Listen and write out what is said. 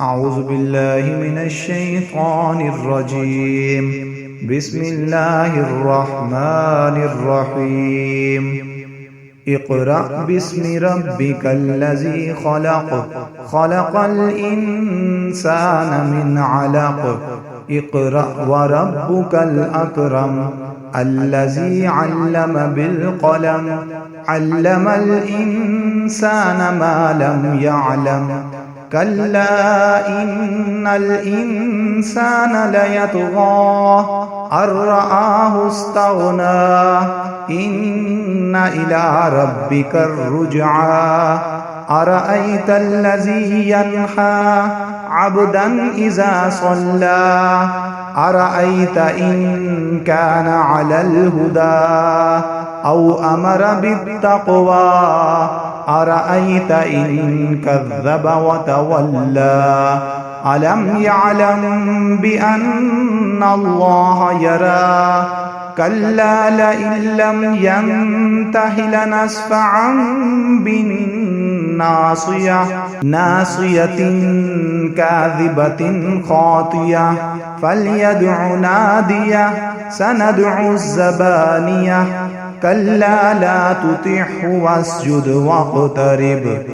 أعوذ بالله من الشيطان الرجيم. بسم الله الرحمن الرحيم. اقرأ باسم ربك الذي خلق، خلق الإنسان من علق. اقرأ وربك الأكرم الذي علم بالقلم، علم الإنسان ما لم يعلم. كلا إن الإنسان ليطغى أن رآه استغنى، إن إلى ربك الرجعى. أرأيت الذي ينهى عبدا إذا صلى، أرأيت إن كان على الهدى أو أمر بالتقوى، أرأيت إن كذب وتولى. ألم يعلم بأن الله يرى، كلا لئن لم ينته لنسفعا بالناصية، ناصية كاذبة خاطية. فليدع ناديه، سندع الزبانية. كلا لا تطعه واسجد واقترب.